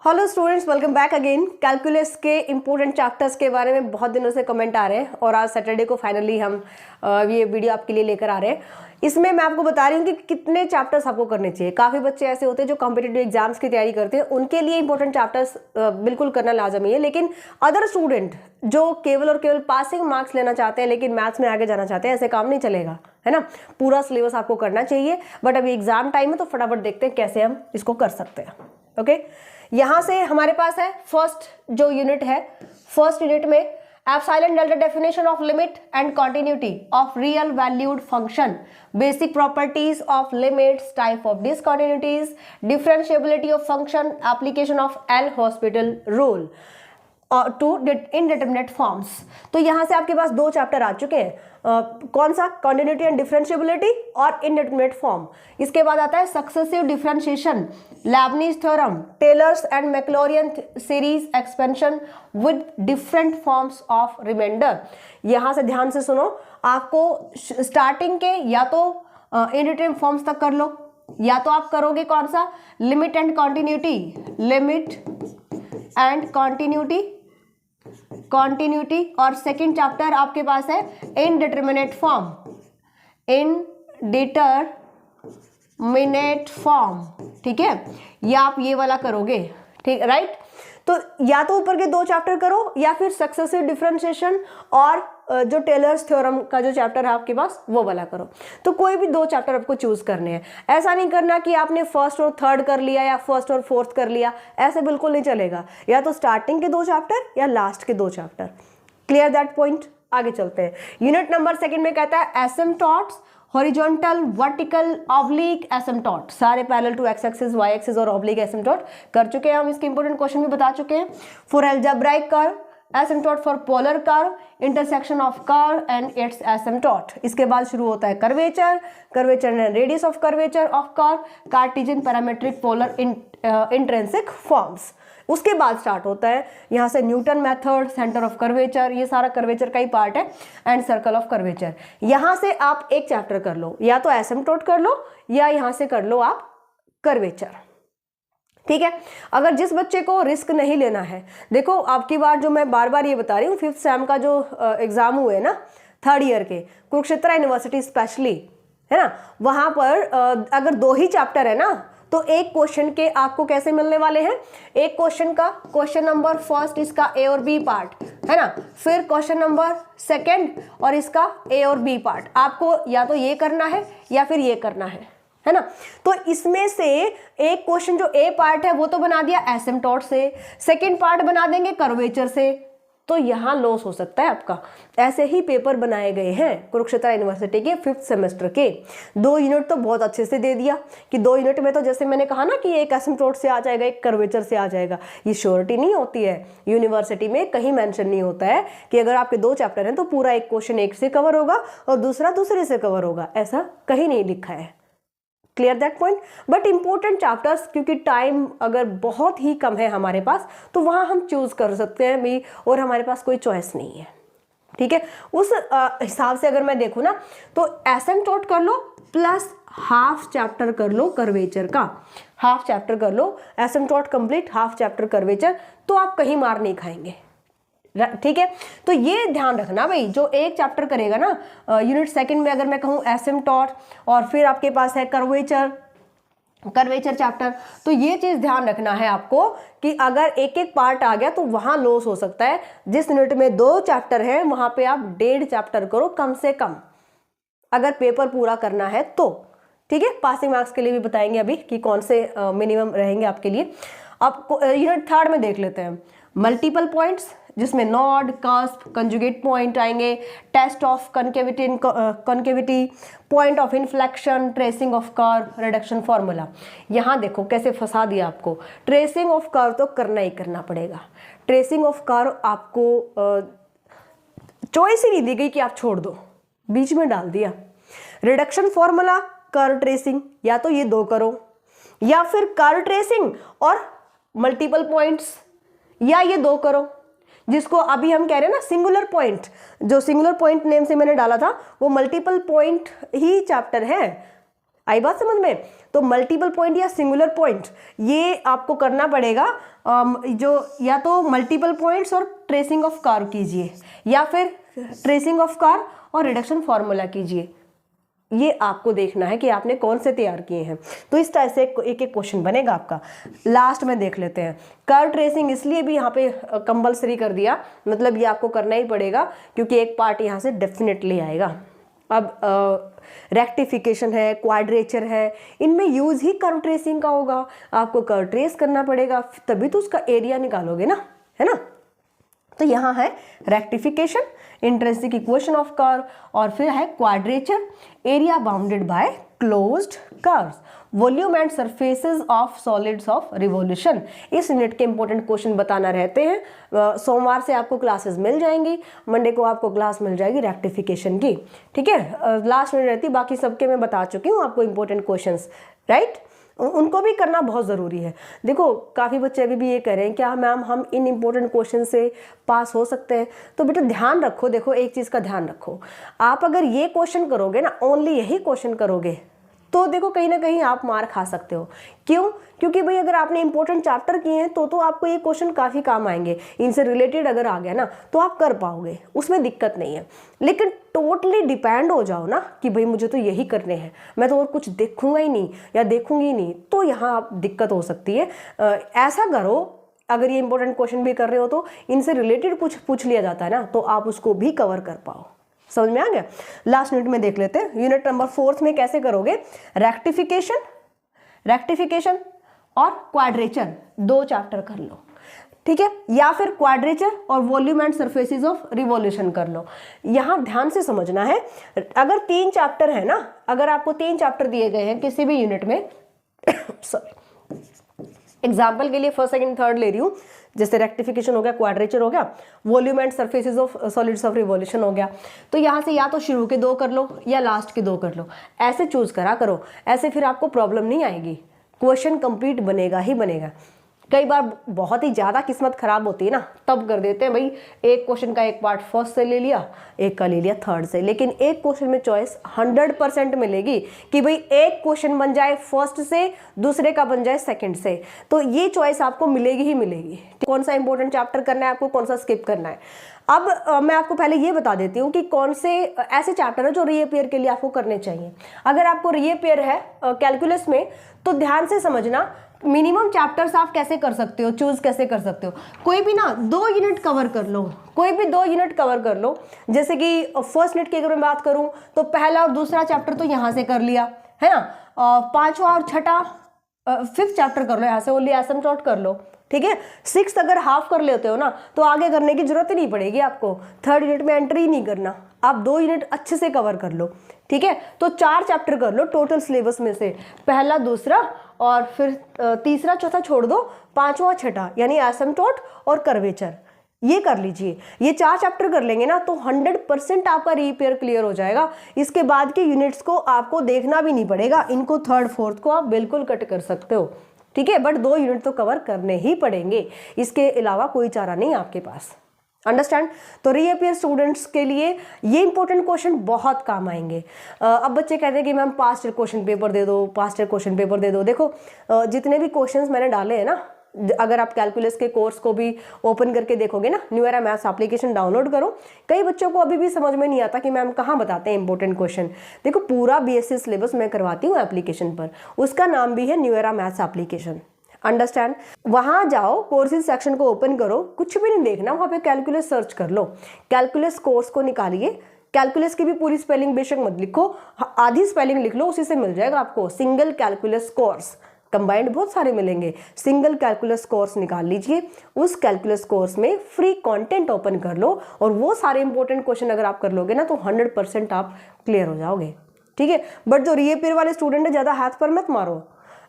Hello students, welcome back again. Calculus के important chapters के बारे में बहुत दिनों से कमेंट आ रहे हैं और आज सैटरडे को फाइनली हम ये वीडियो आपके लिए लेकर आ रहे हैं। इसमें मैं आपको बता रही हूँ कि कितने चैप्टर्स आपको करने चाहिए। काफ़ी बच्चे ऐसे होते हैं जो कॉम्पिटिटिव एग्जाम्स की तैयारी करते हैं, उनके लिए इंपॉर्टेंट चैप्टर्स बिल्कुल करना लाजमी है। लेकिन अदर स्टूडेंट जो केवल और केवल पासिंग मार्क्स लेना चाहते हैं लेकिन मैथ्स में आगे जाना चाहते हैं, ऐसे काम नहीं चलेगा, है ना। पूरा सिलेबस आपको करना चाहिए, बट अभी एग्जाम टाइम है तो फटाफट देखते हैं कैसे हम इसको कर सकते हैं। ओके, यहां से हमारे पास है फर्स्ट जो यूनिट है। फर्स्ट यूनिट में epsilon delta definition of limit and continuity of real valued function, basic properties of limits, type of discontinuities, differentiability of function, application of L Hospital rule to indeterminate forms. तो यहां से आपके पास दो chapter आ चुके हैं। कौन सा? कॉन्टिन्यूटी एंड डिफरेंशिएबिलिटी और इनडिटरमिनेट फॉर्म। इसके बाद आता है successive differentiation, Leibniz theorem, Taylor's and Maclaurin series expansion with different forms of remainder. यहां से ध्यान से सुनो, आपको स्टार्टिंग के या तो इनडिटरमिनेट फॉर्म्स तक कर लो, या तो आप करोगे कौन सा? Limit and continuity, limit and continuity. और सेकंड चैप्टर आपके पास है इनडिटरमिनेट फॉर्म, इनडिटरमिनेट फॉर्म। ठीक है, या आप ये वाला करोगे, ठीक, राइट। तो या तो ऊपर के दो चैप्टर करो या फिर सक्सेसिव डिफरेंशिएशन और जो टेलर्स थ्योरम का जो चैप्टर है आपके पास वो वाला करो। तो कोई भी दो चैप्टर आपको चूज करने हैं। ऐसा नहीं करना कि आपने फर्स्ट और थर्ड कर लिया या फर्स्ट और फोर्थ कर लिया, ऐसे बिल्कुल नहीं चलेगा। या तो स्टार्टिंग के दो चैप्टर या लास्ट के दो चैप्टर। Clear that point? आगे चलते हैं। यूनिट नंबर सेकंड में कहता है asymptotes, horizontal, vertical, oblique asymptote, सारे parallel to x axis, y axis और ऑब्लिक एसिम्पटोट कर चुके हैं हम। इसके इंपॉर्टेंट क्वेश्चन भी बता चुके हैं। For algebraic curve, asymptote for polar curve, intersection of curve and its asymptote. इसके बाद शुरू होता है curvature, curvature and radius of curvature of curve, Cartesian, parametric, polar, intrinsic forms. उसके बाद स्टार्ट होता है यहाँ से Newton method, centre of curvature, ये सारा कर्वेचर का ही पार्ट है, एंड सर्कल ऑफ कर्वेचर। यहाँ से आप एक चैप्टर कर लो, या तो एसिम्पटोट कर लो या यहाँ से कर लो आप कर्वेचर। ठीक है, अगर जिस बच्चे को रिस्क नहीं लेना है, देखो आपकी बार जो मैं बार बार ये बता रही हूँ, फिफ्थ सेम का जो एग्जाम हुए ना थर्ड ईयर के, कुरुक्षेत्र यूनिवर्सिटी स्पेशली, है ना, वहां पर अगर दो ही चैप्टर है ना तो एक क्वेश्चन के आपको कैसे मिलने वाले हैं? एक क्वेश्चन का क्वेश्चन नंबर फर्स्ट इसका ए और बी पार्ट, है ना, फिर क्वेश्चन नंबर सेकंड और इसका ए और बी पार्ट। आपको या तो ये करना है या फिर ये करना है ना। तो इसमें से एक क्वेश्चन जो ए पार्ट है वो तो बना दिया एसिम्पटोट से, सेकंड पार्ट बना देंगे कर्वेचर से, तो यहां लॉस हो सकता है आपका। ऐसे ही पेपर बनाए गए हैं कुरुक्षेत्र यूनिवर्सिटी के फिफ्थ सेमेस्टर के। दो यूनिट तो बहुत अच्छे से दे दिया कि दो यूनिट में तो जैसे मैंने कहा ना कि एक एसिम्पटोट से आ जाएगा, एक कर्वेचर से आ जाएगा। ये श्योरिटी नहीं होती है यूनिवर्सिटी में, कहीं मेंशन नहीं होता है कि अगर आपके दो चैप्टर हैं तो पूरा एक क्वेश्चन एक से कवर होगा और दूसरा दूसरे से कवर होगा, ऐसा कहीं नहीं लिखा है। Clear that point? But important chapters, क्योंकि टाइम अगर बहुत ही कम है हमारे पास तो वहां हम चूज कर सकते हैं भी, और हमारे पास कोई चॉइस नहीं है। ठीक है, उस हिसाब से अगर मैं देखूं ना तो एसिम्पटोट कर लो प्लस हाफ चैप्टर कर लो कर्वेचर का, हाफ चैप्टर कर लो एसिम्पटोट कंप्लीट, हाफ चैप्टर कर्वेचर, तो आप कहीं मार नहीं खाएंगे। ठीक है, तो ये ध्यान रखना भाई, जो एक चैप्टर करेगा ना यूनिट सेकंड में, अगर मैं कहूँ एसिम्पटोट और फिर आपके पास है कर्वेचर चैप्टर, तो ये चीज ध्यान रखना है आपको कि अगर एक एक पार्ट आ गया तो वहां लॉस हो सकता है। जिस यूनिट में दो चैप्टर है वहां पे आप 1.5 चैप्टर करो कम से कम, अगर पेपर पूरा करना है तो। ठीक है, पासिंग मार्क्स के लिए भी बताएंगे अभी कि कौन से मिनिमम रहेंगे आपके लिए। अब यूनिट थर्ड में देख लेते हैं मल्टीपल पॉइंट्स, जिसमें नॉड, कस्प, कंजुगेट पॉइंट आएंगे, test of concavity, point of inflection, tracing of curve, reduction formula. यहाँ देखो कैसे फंसा दिया आपको। ट्रेसिंग ऑफ कर्व तो करना ही करना पड़ेगा। ट्रेसिंग ऑफ कर्व आपको चॉइस ही नहीं दी गई कि आप छोड़ दो, बीच में डाल दिया। रिडक्शन फॉर्मूला, कर्व ट्रेसिंग, या तो ये दो करो या फिर कर्व ट्रेसिंग और मल्टीपल पॉइंट्स, या ये दो करो, जिसको अभी हम कह रहे हैं ना सिंगुलर पॉइंट। जो सिंगुलर पॉइंट नेम से मैंने डाला था वो मल्टीपल पॉइंट ही चैप्टर है, आई बात समझ में? तो मल्टीपल पॉइंट या सिंगुलर पॉइंट ये आपको करना पड़ेगा, जो या तो मल्टीपल पॉइंट्स और ट्रेसिंग ऑफ कार कीजिए, या फिर ट्रेसिंग ऑफ कार और रिडक्शन फॉर्मूला कीजिए। ये आपको देखना है कि आपने कौन से तैयार किए हैं। तो इस तरह से एक एक क्वेश्चन बनेगा आपका। लास्ट में देख लेते हैं। कर्व ट्रेसिंग इसलिए भी यहाँ पे कंपल्सरी कर दिया, मतलब ये आपको करना ही पड़ेगा क्योंकि एक पार्ट यहाँ से डेफिनेटली आएगा। अब रेक्टिफिकेशन है, क्वाड्रेचर है, इनमें यूज ही कर्व ट्रेसिंग का होगा। आपको कर्व ट्रेस करना पड़ेगा, तभी तो उसका एरिया निकालोगे ना, है ना। तो यहाँ है rectification, intrinsic equation of curve, और फिर है quadrature, area bounded by closed curves, volume and surfaces of solids of revolution. इस यूनिट के इंपॉर्टेंट क्वेश्चन बताना रहते हैं। सोमवार से आपको क्लासेस मिल जाएंगी, मंडे को आपको क्लास मिल जाएगी रेक्टिफिकेशन की, ठीक है। लास्ट में रहती, बाकी सबके मैं बता चुकी हूँ आपको इंपॉर्टेंट क्वेश्चंस, राइट। उनको भी करना बहुत ज़रूरी है। देखो काफ़ी बच्चे अभी भी ये कह रहे हैं क्या मैम हम इन इम्पोर्टेंट क्वेश्चन से पास हो सकते हैं, तो बेटा ध्यान रखो, देखो एक चीज़ का ध्यान रखो, आप अगर ये क्वेश्चन करोगे ना, ओनली यही क्वेश्चन करोगे, तो देखो कहीं ना कहीं आप मार खा सकते हो। क्यों? क्योंकि भाई अगर आपने इंपॉर्टेंट चैप्टर किए हैं तो आपको ये क्वेश्चन काफ़ी काम आएंगे, इनसे रिलेटेड अगर आ गया ना तो आप कर पाओगे, उसमें दिक्कत नहीं है। लेकिन टोटली डिपेंड हो जाओ ना कि भाई मुझे तो यही करने हैं, मैं तो और कुछ देखूंगा ही नहीं या देखूंगी ही नहीं, तो यहाँ आप दिक्कत हो सकती है। ऐसा करो, अगर ये इंपॉर्टेंट क्वेश्चन भी कर रहे हो तो इनसे रिलेटेड कुछ पूछ लिया जाता है ना, तो आप उसको भी कवर कर पाओ। समझ में आ गया? लास्ट यूनिट में देख लेते हैं। यूनिट नंबर 4 में कैसे करोगे रेक्टिफिकेशन और क्वाड्रेचर, 2 चैप्टर कर लो, ठीक है, या फिर क्वाड्रेचर और volume and surfaces of revolution कर लो। यहां ध्यान से समझना है, अगर 3 चैप्टर है ना, अगर आपको 3 चैप्टर दिए गए हैं किसी भी यूनिट में सॉरी, एग्जाम्पल के लिए फर्स्ट सेकंड थर्ड ले रही हूँ, जैसे रेक्टिफिकेशन हो गया, क्वाड्रेचर हो गया, volume and surfaces of solids of revolution हो गया, तो यहाँ से या तो शुरू के 2 कर लो या लास्ट के 2 कर लो, ऐसे चूज करा करो, ऐसे फिर आपको प्रॉब्लम नहीं आएगी, क्वेश्चन कंप्लीट बनेगा ही बनेगा। कई बार बहुत ही ज़्यादा किस्मत खराब होती है ना, तब कर देते हैं भाई एक क्वेश्चन का एक पार्ट फर्स्ट से ले लिया, एक का ले लिया थर्ड से, लेकिन एक क्वेश्चन में चॉइस 100% मिलेगी कि भाई एक क्वेश्चन बन जाए फर्स्ट से, दूसरे का बन जाए सेकंड से, तो ये चॉइस आपको मिलेगी ही मिलेगी। कौन सा इंपॉर्टेंट चैप्टर करना है आपको, कौन सा स्किप करना है। अब मैं आपको पहले ये बता देती हूँ कि कौन से ऐसे चैप्टर है जो रीअपेयर के लिए आपको करने चाहिए। अगर आपको रीअपेयर है कैलकुलस में, तो ध्यान से समझना, मिनिमम चैप्टर्स आप कैसे कर सकते हो, चूज कैसे कर सकते हो। कोई भी ना 2 यूनिट कवर कर लो, कोई भी 2 यूनिट कवर कर लो। जैसे कि फर्स्ट यूनिट की अगर मैं बात करूं तो पहला और दूसरा चैप्टर तो यहाँ से कर लिया है ना, 5वां और 6ठा 5th चैप्टर कर लो, यहाँ से ओनली एसिम्पटोट कर लो, ठीक है। 6th अगर हाफ कर लेते हो ना तो आगे करने की जरूरत ही नहीं पड़ेगी आपको, 3rd यूनिट में एंट्री ही नहीं करना, आप 2 यूनिट अच्छे से कवर कर लो, ठीक है। तो 4 चैप्टर कर लो टोटल सिलेबस में से, पहला दूसरा और फिर तीसरा चौथा छोड़ दो, 5वां 6ठा यानी एसिम्पटोट और कर्वेचर, ये कर लीजिए। ये 4 चैप्टर कर लेंगे ना तो 100% आपका रीपेयर क्लियर हो जाएगा। इसके बाद के यूनिट्स को आपको देखना भी नहीं पड़ेगा, इनको 3rd 4th को आप बिल्कुल कट कर सकते हो, ठीक है। बट 2 यूनिट तो कवर करने ही पड़ेंगे, इसके अलावा कोई चारा नहीं आपके पास, अंडरस्टैंड। तो रीअपेयर स्टूडेंट्स के लिए ये इंपॉर्टेंट क्वेश्चन बहुत काम आएंगे। अब बच्चे कहते हैं कि ma'am past year question paper दे दो, पास्ट ईयर क्वेश्चन पेपर दे दो। देखो जितने भी क्वेश्चंस मैंने डाले हैं ना, अगर आप कैलकुलस के कोर्स को भी ओपन करके देखोगे ना, new era maths application download करो। कई बच्चों को अभी भी समझ में नहीं आता कि मैम कहाँ बताते हैं इंपॉर्टेंट क्वेश्चन। देखो पूरा बीएससी सिलेबस मैं करवाती हूँ एप्लीकेशन पर, उसका नाम भी है new era maths application, understand. वहां जाओ, कोर्सेज सेक्शन को ओपन करो, कुछ भी नहीं देखना, वहां पे कैलकुलस सर्च कर लो, कैलकुलस कोर्स को निकालिए। कैलकुलस की भी पूरी स्पेलिंग बेशक मत लिखो, आधी स्पेलिंग लिख लो, उसी से मिल जाएगा आपको। सिंगल कैलकुलस कोर्स, कंबाइंड बहुत सारे मिलेंगे, सिंगल कैलकुलस कोर्स निकाल लीजिए। उस कैलकुलस कोर्स में फ्री कंटेंट ओपन कर लो और वो सारे इंपॉर्टेंट क्वेश्चन अगर आप कर लोगे ना तो 100% आप क्लियर हो जाओगे, ठीक है। बट जो रीअपेयर वाले स्टूडेंट है, ज़्यादा हाथ पर मत मारो।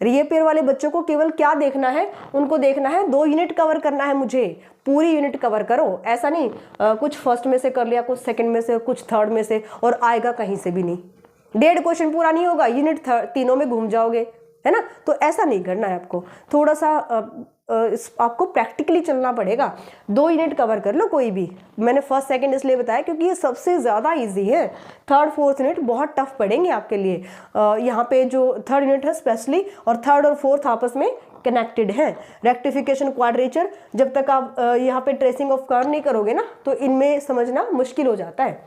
रीअपेयर वाले बच्चों को केवल क्या देखना है, उनको देखना है 2 यूनिट कवर करना है, मुझे पूरी यूनिट कवर करो। ऐसा नहीं कुछ फर्स्ट में से कर लिया, कुछ सेकंड में से, कुछ थर्ड में से, और आएगा कहीं से भी नहीं। 1.5 क्वेश्चन पूरा नहीं होगा, यूनिट तीनों में घूम जाओगे, है ना। तो ऐसा नहीं करना है आपको, थोड़ा सा आपको प्रैक्टिकली चलना पड़ेगा। 2 यूनिट कवर कर लो कोई भी। मैंने फर्स्ट सेकंड इसलिए बताया क्योंकि ये सबसे ज़्यादा इजी है। थर्ड फोर्थ यूनिट बहुत टफ पड़ेंगे आपके लिए। यहाँ पे जो थर्ड यूनिट है स्पेशली, और थर्ड और फोर्थ आपस में कनेक्टेड है। रेक्टिफिकेशन, क्वाड्रेचर, जब तक आप यहाँ पे ट्रेसिंग ऑफ कर्व नहीं करोगे ना तो इनमें समझना मुश्किल हो जाता है।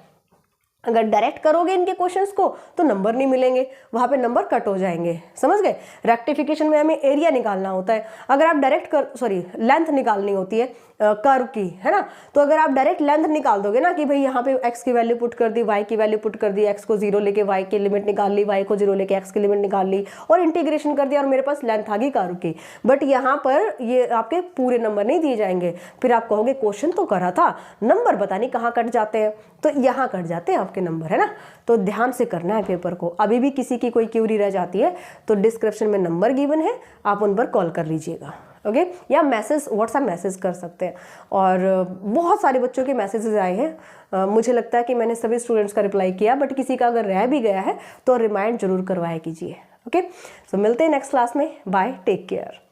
अगर डायरेक्ट करोगे इनके क्वेश्चंस को तो नंबर नहीं मिलेंगे, वहाँ पे नंबर कट हो जाएंगे, समझ गए। रेक्टिफिकेशन में हमें एरिया निकालना होता है। अगर आप डायरेक्ट लेंथ निकालनी होती है कर्व की, है ना। तो अगर आप डायरेक्ट लेंथ निकाल दोगे ना कि भाई यहाँ पे x की वैल्यू पुट कर दी, y की वैल्यू पुट कर दी, x को 0 लेके y की लिमिट निकाल ली, y को 0 लेके x की लिमिट निकाल ली और इंटीग्रेशन कर दिया और मेरे पास लेंथ आ गई कर्व की। बट यहाँ पर ये आपके पूरे नंबर नहीं दिए जाएंगे। फिर आप कहोगे क्वेश्चन तो करा था, नंबर पता नहीं कहाँ कट जाते हैं। तो यहाँ कट जाते हैं आपके नंबर, है ना। तो ध्यान से करना है पेपर को। अभी भी किसी की कोई क्यूरी रह जाती है तो डिस्क्रिप्शन में नंबर गिवन है, आप उन पर कॉल कर लीजिएगा, ओके। या मैसेज, व्हाट्सएप मैसेज कर सकते हैं। और बहुत सारे बच्चों के मैसेजेस आए हैं। मुझे लगता है कि मैंने सभी स्टूडेंट्स का रिप्लाई किया, बट किसी का अगर रह भी गया है तो रिमाइंड जरूर करवाया कीजिए, ओके। सो मिलते हैं नेक्स्ट क्लास में। Bye, take care.